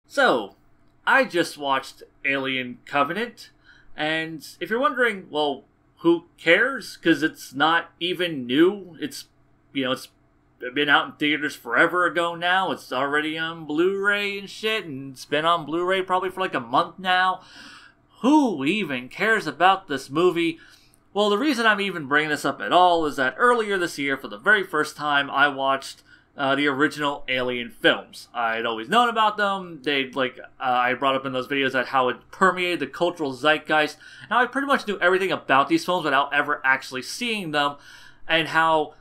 So, I just watched Alien Covenant, and if you're wondering, well, who cares? Because it's not even new. It's been out in theaters forever ago now. It's already on Blu-ray and shit, and it's been on Blu-ray probably for like a month now. Who even cares about this movie? Well, the reason I'm even bringing this up at all is that earlier this year, for the very first time, I watched the original Alien films. I'd always known about them. I brought up in those videos that how it permeated the cultural zeitgeist. Now, I pretty much knew everything about these films without ever actually seeing them, and how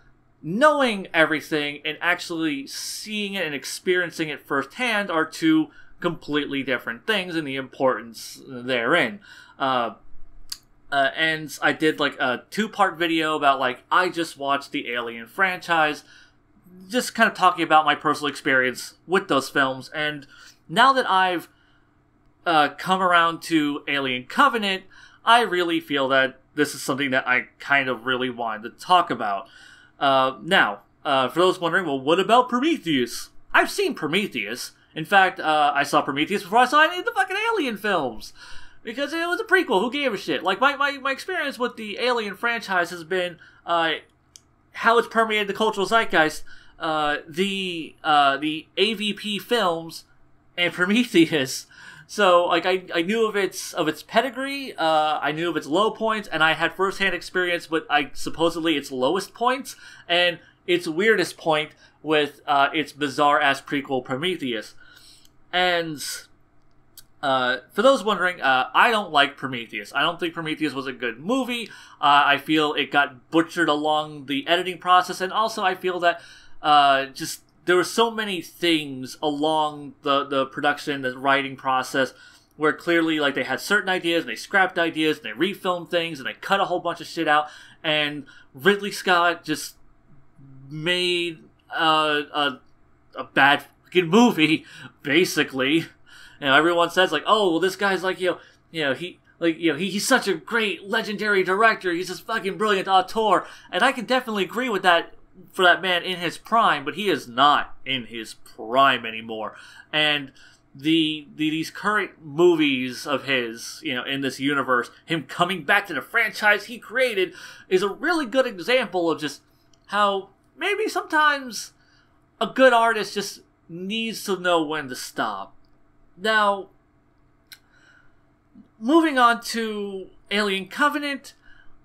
knowing everything and actually seeing it and experiencing it firsthand are two completely different things and the importance therein. And I did like a two-part video about I just watched the Alien franchise, just kind of talking about my personal experience with those films. And now that I've come around to Alien Covenant, I really feel that this is something that I kind of really wanted to talk about. Now, for those wondering, well, what about Prometheus? I've seen Prometheus. In fact, I saw Prometheus before I saw any of the fucking Alien films. Because it was a prequel, who gave a shit? Like, my experience with the Alien franchise has been, how it's permeated the cultural zeitgeist, the AVP films, and Prometheus. So, I knew of its pedigree, I knew of its low points, and I had first-hand experience with, supposedly its lowest points, and its weirdest point with, its bizarre-ass prequel, Prometheus. And for those wondering, I don't like Prometheus. I don't think Prometheus was a good movie. I feel it got butchered along the editing process, and also I feel that there were so many things along the production, the writing process, where clearly they had certain ideas, and they scrapped ideas, and they refilmed things, and they cut a whole bunch of shit out, and Ridley Scott just made a bad fucking movie, basically. Everyone says oh, well, this guy's he's such a great legendary director. He's this fucking brilliant auteur, and I can definitely agree with that for that man in his prime. But he is not in his prime anymore. And these current movies of his, in this universe, him coming back to the franchise he created, is a really good example of just how maybe sometimes a good artist just needs to know when to stop. Now, moving on to Alien Covenant,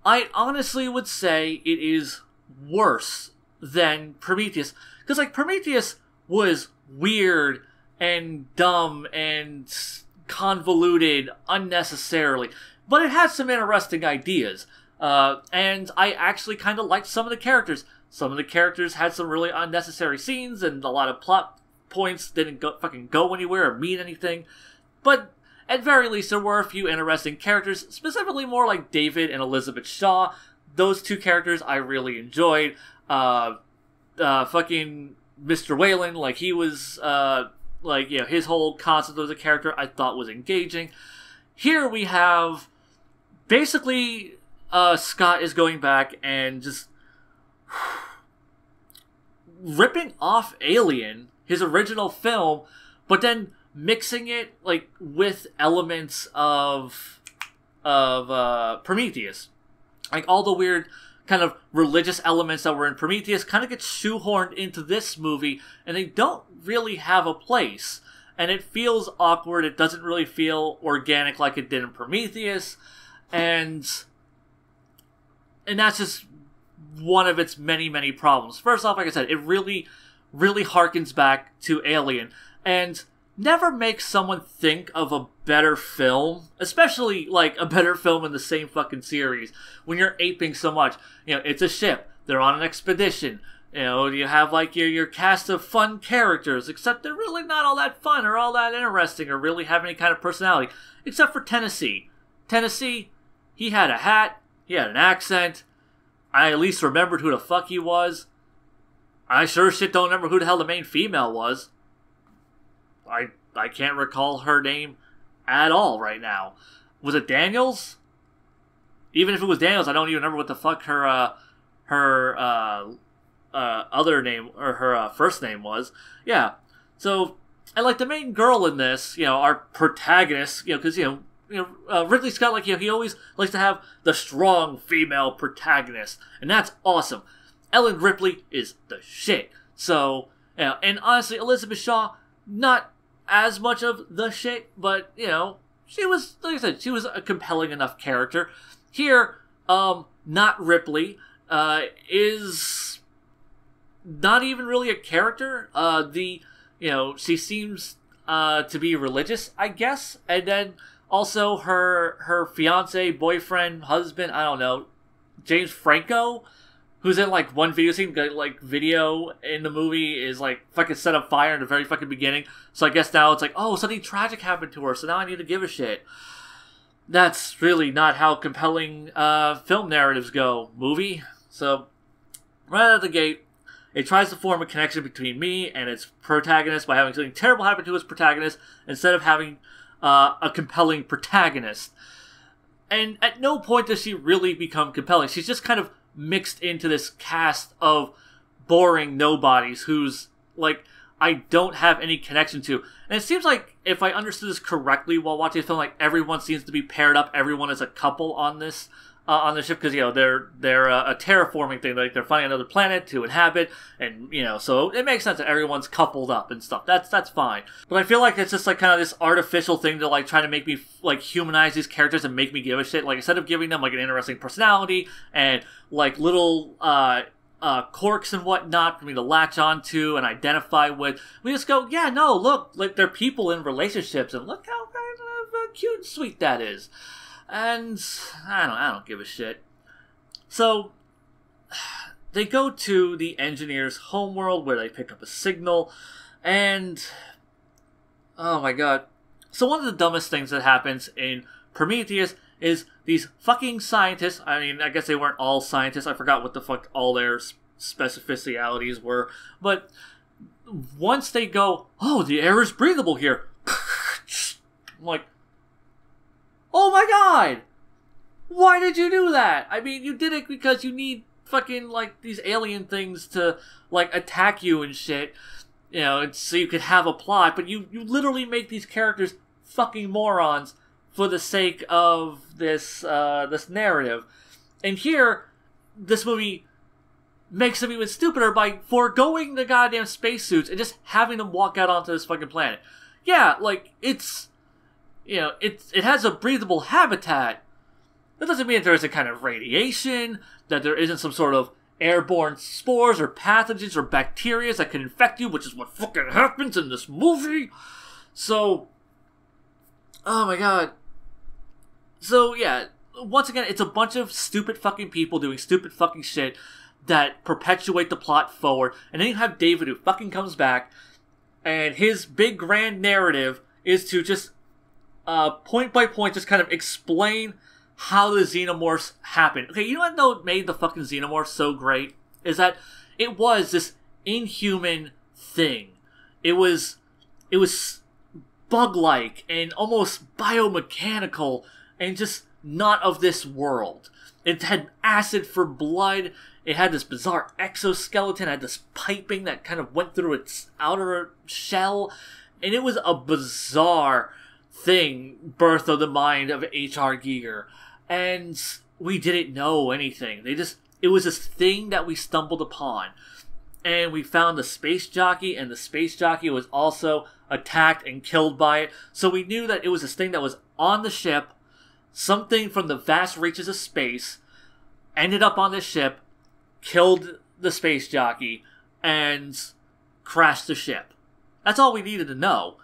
I honestly would say it is worse than Prometheus. Because, Prometheus was weird and dumb and convoluted unnecessarily. But it had some interesting ideas. And I actually kind of liked some of the characters. Some of the characters had some really unnecessary scenes, and a lot of plot points didn't go anywhere or mean anything, but at very least there were a few interesting characters, specifically more like David and Elizabeth Shaw. Those two characters I really enjoyed. Fucking Mr. Whalen, he was, his whole concept as a character I thought was engaging. Here we have, basically, Scott is going back and just ripping off Alien, his original film, but then mixing it with elements of Prometheus. All the weird kind of religious elements that were in Prometheus kind of get shoehorned into this movie, and they don't really have a place. And it feels awkward. It doesn't really feel organic like it did in Prometheus, and that's just one of its many, many problems. First off, like I said, it really harkens back to Alien, and never makes someone think of a better film, especially a better film in the same fucking series, when you're aping so much. It's a ship, they're on an expedition, you have your cast of fun characters, except they're really not all that fun or all that interesting or really have any kind of personality, except for Tennessee. He had a hat, he had an accent, I at least remembered who the fuck he was. I sure as shit don't remember who the hell the main female was. I can't recall her name at all right now. Was it Daniels? Even if it was Daniels, I don't even remember what the fuck her other name, or her first name was. Yeah, so And like the main girl in this, our protagonist, because Ridley Scott, like he always likes to have the strong female protagonist, and that's awesome. Ellen Ripley is the shit. So, and honestly, Elizabeth Shaw, not as much of the shit, but she was, like I said, she was a compelling enough character. Here, not Ripley, is not even really a character. She seems to be religious, I guess, and then also her fiance, boyfriend, husband, I don't know, James Franco, who's in like one video scene, like video in the movie is like fucking set on fire in the very fucking beginning. So I guess now it's like, oh, something tragic happened to her, so now I need to give a shit. That's really not how compelling film narratives go, movie. So right out of the gate, it tries to form a connection between me and its protagonist by having something terrible happen to its protagonist instead of having a compelling protagonist. And at no point does she really become compelling. She's just kind of mixed into this cast of boring nobodies who's, like, I don't have any connection to. And it seems like, if I understood this correctly while watching the film, like, everyone seems to be paired up. Everyone is a couple on this ship, because they're a terraforming thing. Like, they're finding another planet to inhabit, and so it makes sense that everyone's coupled up and stuff. That's fine. But I feel like it's just like kind of this artificial thing to like try to make me like humanize these characters and make me give a shit. Like, instead of giving them like an interesting personality and like little quirks and whatnot for me to latch onto and identify with, we just go, yeah, no, look, like they're people in relationships, and look how kind of cute and sweet that is. And I don't give a shit. So they go to the engineer's homeworld where they pick up a signal, and oh my god. So one of the dumbest things that happens in Prometheus is these fucking scientists, I mean, I guess they weren't all scientists, I forgot what the fuck all their specificialities were, but once they go, oh, the air is breathable here, I'm like, oh my god! Why did you do that? I mean, you did it because you need fucking, like, these alien things to, like, attack you and shit. So you could have a plot, but you literally make these characters fucking morons for the sake of this narrative. And here, this movie makes them even stupider by foregoing the goddamn spacesuits and just having them walk out onto this fucking planet. Yeah, like, it has a breathable habitat. That doesn't mean that there isn't kind of radiation, that there isn't some sort of airborne spores or pathogens or bacteria that can infect you, which is what fucking happens in this movie. So, oh my god. So, yeah, once again, it's a bunch of stupid fucking people doing stupid fucking shit that perpetuate the plot forward. And then you have David, who fucking comes back, and his big grand narrative is to just point by point just kind of explain how the xenomorphs happened. Okay, you know what made the fucking xenomorphs so great? Is that it was this inhuman thing. It was bug-like and almost biomechanical and just not of this world. It had acid for blood. It had this bizarre exoskeleton. It had this piping that kind of went through its outer shell. And it was a bizarre thing, birth of the mind of H.R. Giger. And we didn't know anything. It was this thing that we stumbled upon. And we found the space jockey, and the space jockey was also attacked and killed by it. So we knew that it was this thing that was on the ship, something from the vast reaches of space, ended up on the ship, killed the space jockey, and crashed the ship. That's all we needed to know.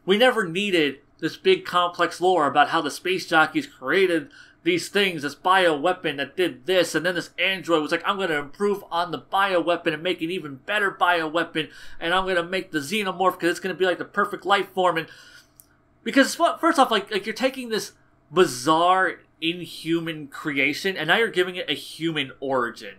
We never needed this big complex lore about how the space jockeys created these things, this bioweapon that did this, and then this android was like, I'm going to improve on the bioweapon and make an even better bioweapon, and I'm going to make the xenomorph because it's going to be like the perfect life form. And because first off, like you're taking this bizarre, inhuman creation, and now you're giving it a human origin.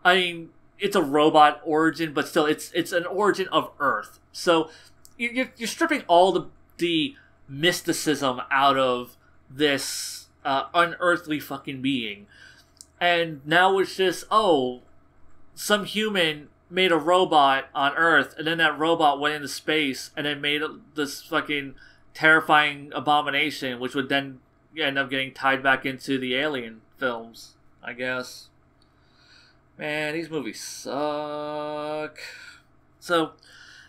I mean, it's a robot origin, but still, it's an origin of Earth. So you're stripping all the mysticism out of this unearthly fucking being. And now it's just, oh, some human made a robot on Earth, and then that robot went into space, and then made this fucking terrifying abomination, which would then end up getting tied back into the Alien films, I guess. Man, these movies suck. So,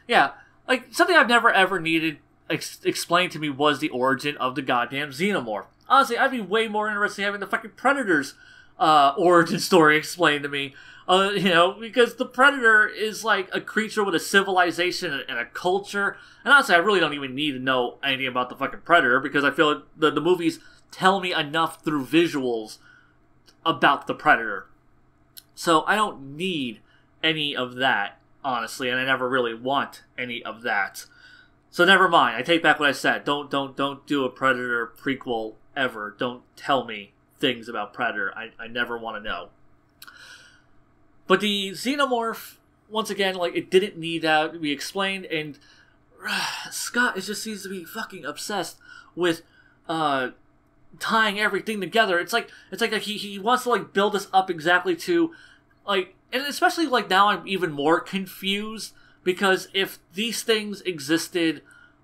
yeah, like, something I've never ever needed explained to me was the origin of the goddamn Xenomorph. Honestly, I'd be way more interested in having the fucking Predator's origin story explained to me. Because the Predator is like a creature with a civilization and a culture. And honestly, I really don't even need to know anything about the fucking Predator, because I feel like the movies tell me enough through visuals about the Predator. So I don't need any of that, honestly, and I never really want any of that. So never mind. I take back what I said. Don't do a Predator prequel ever. Don't tell me things about Predator. I never want to know. But the Xenomorph, once again, like, it didn't need that to be explained, and Scott just seems to be fucking obsessed with tying everything together. It's like he wants to, like, build us up exactly to, like, and especially, like, now I'm even more confused, because if these things existed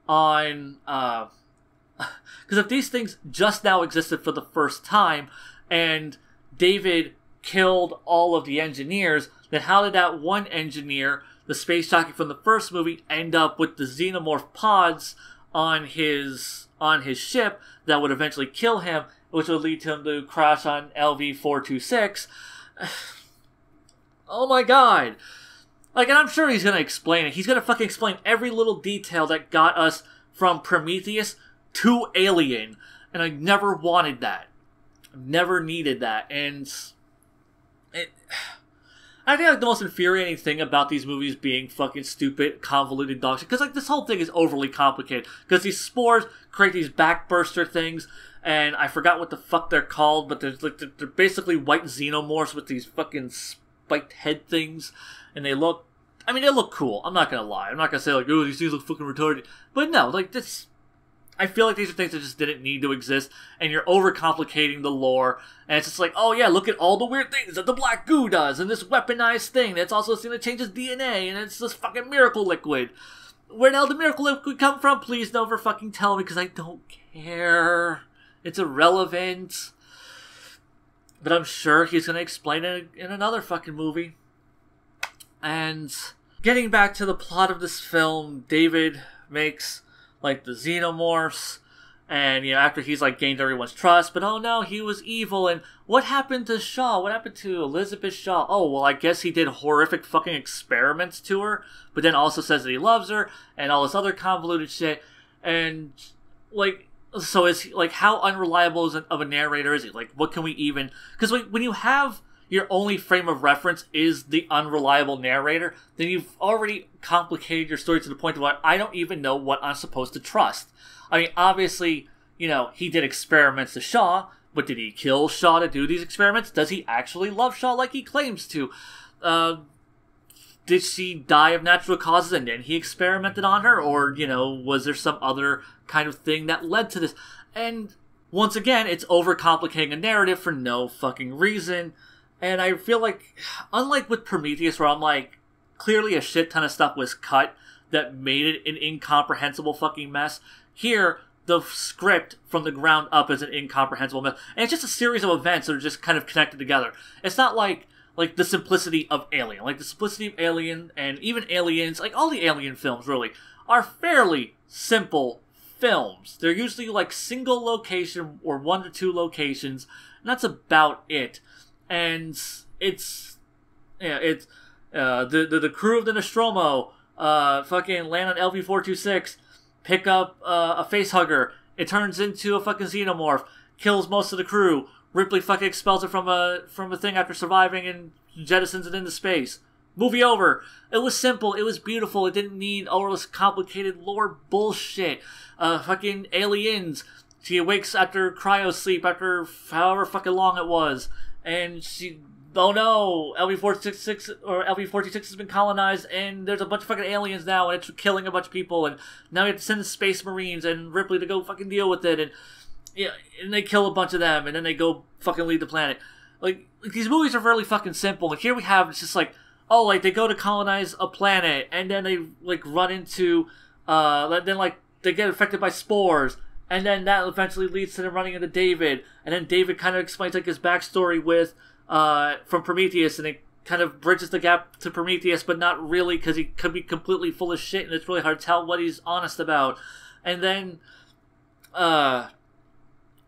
on, because if these things just now existed for the first time, and David killed all of the engineers, then how did that one engineer, the space jockey from the first movie, end up with the Xenomorph pods on his ship that would eventually kill him, which would lead him to crash on LV-426? Oh my god. Like, and I'm sure he's gonna explain it. He's gonna fucking explain every little detail that got us from Prometheus to Alien, and I never wanted that. Never needed that, and I think, like, the most infuriating thing about these movies being fucking stupid, convoluted dog shit, because, like, this whole thing is overly complicated, because these spores create these backburster things, and I forgot what the fuck they're called, but they're basically white xenomorphs with these fucking spiked head things, and they look cool. I'm not gonna lie. I'm not gonna say, like, oh, these things look fucking retarded, but no, like, this, I feel like these are things that just didn't need to exist, and you're overcomplicating the lore, and it's just like, oh yeah, look at all the weird things that the black goo does, and this weaponized thing that's also going to change his DNA, and it's this fucking miracle liquid. Where the hell did miracle liquid come from? Please never fucking tell me, because I don't care. It's irrelevant. But I'm sure he's going to explain it in another fucking movie. And getting back to the plot of this film, David makes, like, the Xenomorphs, and, after he's, like, gained everyone's trust, but oh no, he was evil, and what happened to Shaw? What happened to Elizabeth Shaw? Oh, well, I guess he did horrific fucking experiments to her, but then also says that he loves her, and all this other convoluted shit, and, like, so is he, like, how unreliable of a narrator is he? Like, what can we even, because when you have your only frame of reference is the unreliable narrator, then you've already complicated your story to the point where I don't even know what I'm supposed to trust. I mean, obviously, he did experiments to Shaw, but did he kill Shaw to do these experiments? Does he actually love Shaw like he claims to? Did she die of natural causes and then he experimented on her? Or, was there some other kind of thing that led to this? And once again, it's overcomplicating a narrative for no fucking reason. And I feel like, unlike with Prometheus, where I'm like, clearly a shit ton of stuff was cut that made it an incomprehensible fucking mess, here, the script from the ground up is an incomprehensible mess. And it's just a series of events that are just kind of connected together. It's not like the simplicity of Alien. Like, the simplicity of Alien, and even Aliens, like, all the Alien films, really, are fairly simple films. They're usually, like, single location, or 1 to 2 locations, and that's about it. And it's the crew of the Nostromo fucking land on LV-426, pick up a facehugger, it turns into a fucking xenomorph, kills most of the crew, Ripley fucking expels it from a thing after surviving and jettisons it into space. Movie over. It was simple, it was beautiful, it didn't need all this complicated lore bullshit. Fucking Aliens, she awakes after cryo sleep after however fucking long it was. And she, oh no, LV-426 has been colonized, and there's a bunch of fucking aliens now, and it's killing a bunch of people, and now we have to send the Space Marines and Ripley to go fucking deal with it, and and they kill a bunch of them, and then they go fucking leave the planet. Like these movies are really fucking simple, and here we have, it's just like, oh, like they go to colonize a planet and then they like run into then like they get affected by spores, and then that eventually leads to them running into David, and then David kind of explains like his backstory with from Prometheus, and it kind of bridges the gap to Prometheus, but not really, because he could be completely full of shit and it's really hard to tell what he's honest about. And then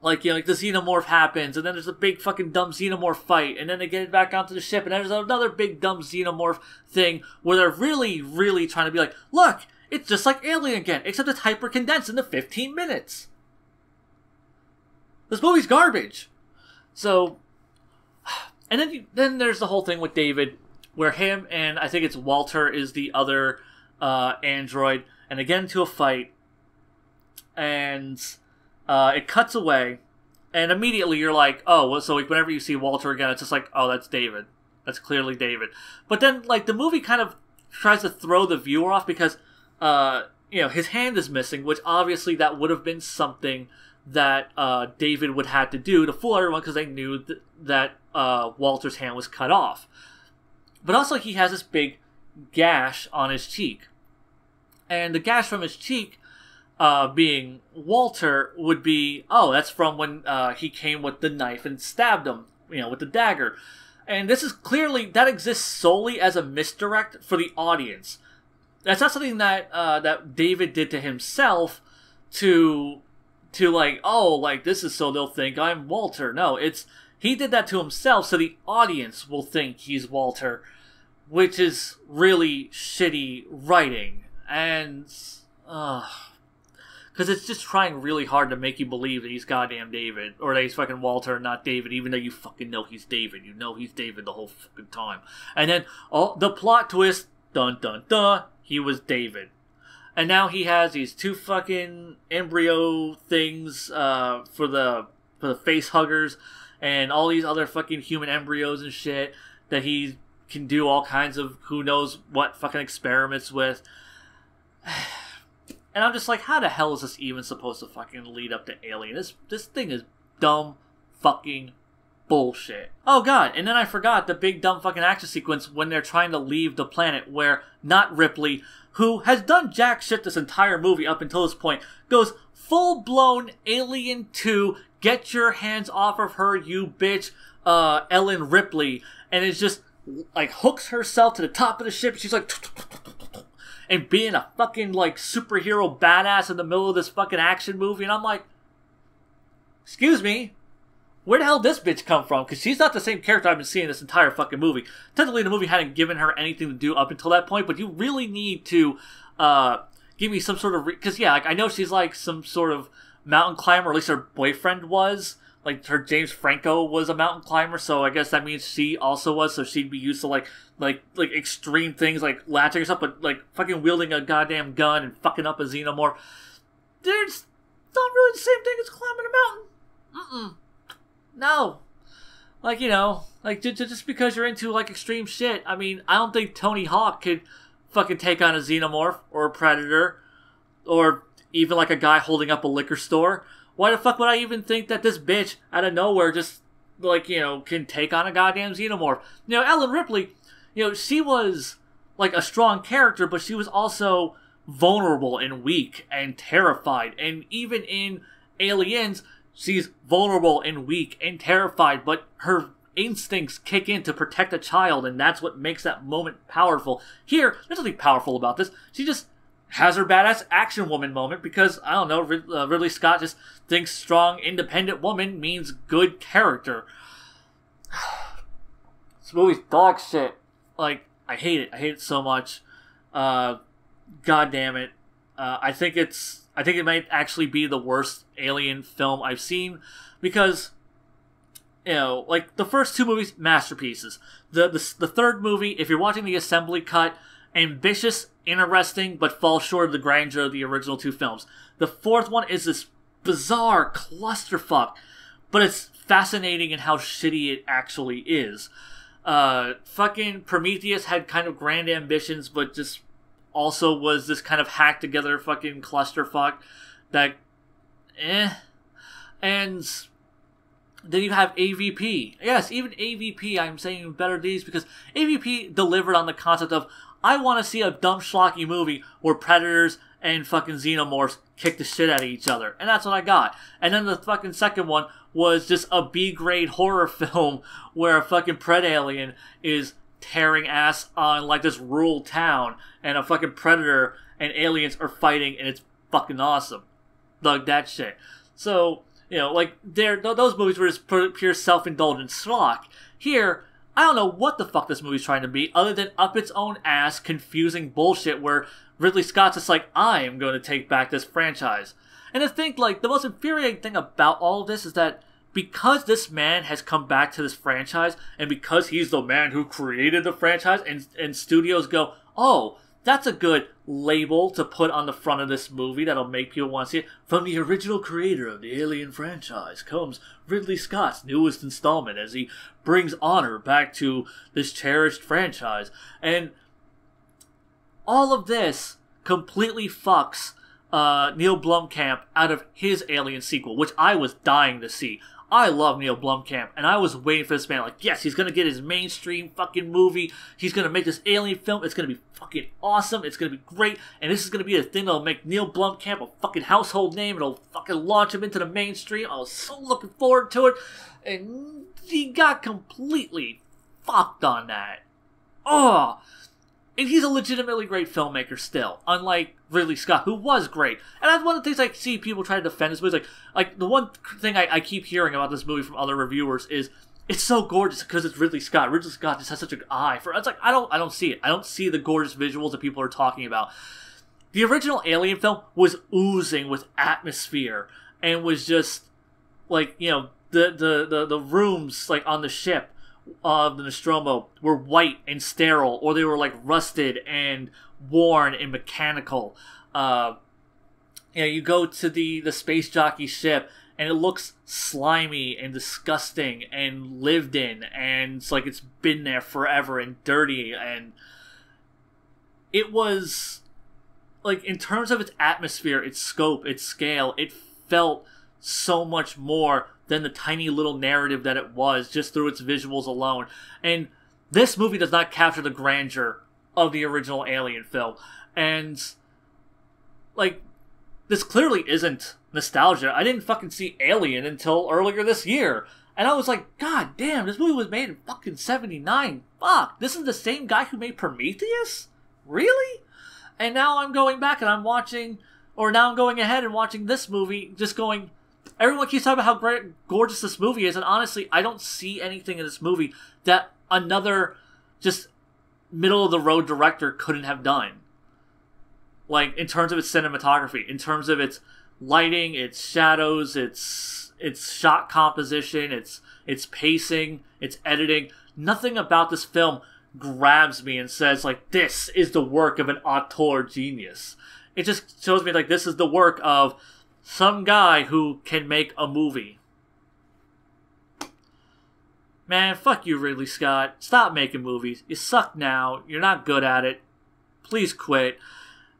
like, you know, like the xenomorph happens, and then there's a big fucking dumb xenomorph fight, and then they get back onto the ship, and then there's another big dumb xenomorph thing where they're really, really trying to be like, look, it's just like Alien again, except it's hyper condensed into 15 minutes. This movie's garbage. So, and then there's the whole thing with David, where him and I think it's Walter is the other android, and they get into a fight, and it cuts away, and immediately you're like, oh, well, so like whenever you see Walter again, it's just like, oh, that's David. That's clearly David. But then, like, the movie kind of tries to throw the viewer off because, you know, his hand is missing, which obviously that would have been something that David would have to do to fool everyone because they knew that Walter's hand was cut off. But also he has this big gash on his cheek. And the gash from his cheek, being Walter, would be, oh, that's from when he came with the knife and stabbed him, you know, with the dagger. And this is clearly, that exists solely as a misdirect for the audience. That's not something that that David did to himself to like, oh, like, this is so they'll think I'm Walter. No, it's, he did that to himself so the audience will think he's Walter, which is really shitty writing. And, because it's just trying really hard to make you believe that he's goddamn David, or that he's fucking Walter, not David, even though you fucking know he's David. You know he's David the whole fucking time. And then, the plot twist, dun dun dun, he was David. And now he has these two fucking embryo things for the face huggers, and all these other fucking human embryos and shit that he can do all kinds of who knows what fucking experiments with. And I'm just like, how the hell is this even supposed to fucking lead up to Alien? This thing is dumb fucking bullshit. Oh god, and then I forgot the big dumb fucking action sequence when they're trying to leave the planet, where not Ripley, who has done jack shit this entire movie up until this point, goes full-blown Alien 2, get your hands off of her, you bitch, Ellen Ripley, and is just, like, hooks herself to the top of the ship, she's like, and being a fucking, like, superhero badass in the middle of this fucking action movie, and I'm like, excuse me, where the hell did this bitch come from? Because she's not the same character I've been seeing this entire fucking movie. Technically, the movie hadn't given her anything to do up until that point, but you really need to give me some sort of... Because, yeah, like, I know she's, like, some sort of mountain climber, or at least her boyfriend was. Like, her James Franco was a mountain climber, so I guess that means she also was, so she'd be used to, like extreme things, like latching herself, but, like, fucking wielding a goddamn gun and fucking up a xenomorph. It's not really the same thing as climbing a mountain. No. Like, you know, like, just because you're into, like, extreme shit, I mean, I don't think Tony Hawk could fucking take on a xenomorph, or a predator, or even, like, a guy holding up a liquor store. Why the fuck would I even think that this bitch, out of nowhere, just, like, you know, can take on a goddamn xenomorph? You know, Ellen Ripley, you know, she was, like, a strong character, but she was also vulnerable and weak and terrified. And even in Aliens, she's vulnerable and weak and terrified, but her instincts kick in to protect a child, and that's what makes that moment powerful. Here, there's nothing powerful about this. She just has her badass action woman moment because, I don't know, Ridley Scott just thinks strong, independent woman means good character. This movie's dog shit. Like, I hate it. I hate it so much. God damn it. I think it might actually be the worst Alien film I've seen because, you know, like, the first two movies, masterpieces. The third movie, if you're watching the assembly cut, ambitious, interesting, but falls short of the grandeur of the original two films. The fourth one is this bizarre clusterfuck, but it's fascinating in how shitty it actually is. Fucking Prometheus had kind of grand ambitions, but just also was this kind of hacked together fucking clusterfuck that, And Then you have AVP. Yes, even AVP, I'm saying better days because AVP delivered on the concept of, I want to see a dumb schlocky movie where predators and fucking xenomorphs kick the shit out of each other. And that's what I got. And then the fucking second one was just a B-grade horror film where a fucking pred alien is tearing ass on like this rural town and a fucking predator and aliens are fighting and it's fucking awesome. Like that shit. So, you know, like, those movies were just pure self-indulgent schlock. Here, I don't know what the fuck this movie's trying to be, other than up its own ass confusing bullshit where Ridley Scott's just like, I am going to take back this franchise. And I think, like, the most infuriating thing about all of this is that because this man has come back to this franchise, and because he's the man who created the franchise, and studios go, oh, that's a good label to put on the front of this movie that'll make people want to see it. From the original creator of the Alien franchise comes Ridley Scott's newest installment as he brings honor back to this cherished franchise. And all of this completely fucks Neil Blomkamp out of his Alien sequel, which I was dying to see. I love Neil Blomkamp, and I was waiting for this man, like, yes, he's gonna get his mainstream fucking movie, he's gonna make this Alien film, it's gonna be fucking awesome, it's gonna be great, and this is gonna be a thing that'll make Neil Blomkamp a fucking household name, it'll fucking launch him into the mainstream. I was so looking forward to it, and he got completely fucked on that. Oh! And he's a legitimately great filmmaker still, unlike Ridley Scott, who was great. And that's one of the things I see people try to defend this movie. Like the one thing I keep hearing about this movie from other reviewers is, it's so gorgeous because it's Ridley Scott. Ridley Scott just has such an eye for it. It's like, I don't see it. I don't see the gorgeous visuals that people are talking about. The original Alien film was oozing with atmosphere and was just, like, you know, the rooms, like, on the ship of the Nostromo were white and sterile, or they were like rusted and worn and mechanical. You know, you go to the space jockey ship and it looks slimy and disgusting and lived in, and it's like it's been there forever and dirty. And it was like, in terms of its atmosphere, its scope, its scale, it felt so much more than the tiny little narrative that it was, just through its visuals alone. And this movie does not capture the grandeur of the original Alien film. And, like, this clearly isn't nostalgia. I didn't fucking see Alien until earlier this year. And I was like, God damn, this movie was made in fucking 79. Fuck, this is the same guy who made Prometheus? Really? And now I'm going back and I'm watching, or now I'm going ahead and watching this movie, just going, everyone keeps talking about how great, gorgeous this movie is, and honestly, I don't see anything in this movie that another just middle-of-the-road director couldn't have done. Like, in terms of its cinematography, in terms of its lighting, its shadows, its shot composition, its pacing, its editing. Nothing about this film grabs me and says, like, this is the work of an auteur genius. It just shows me, like, this is the work of some guy who can make a movie. Man, fuck you, Ridley Scott. Stop making movies. You suck now. You're not good at it. Please quit.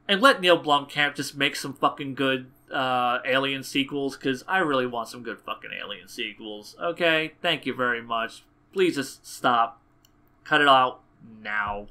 And let Neil Blomkamp just make some fucking good Alien sequels, because I really want some good fucking Alien sequels. Okay? Thank you very much. Please just stop. Cut it out now.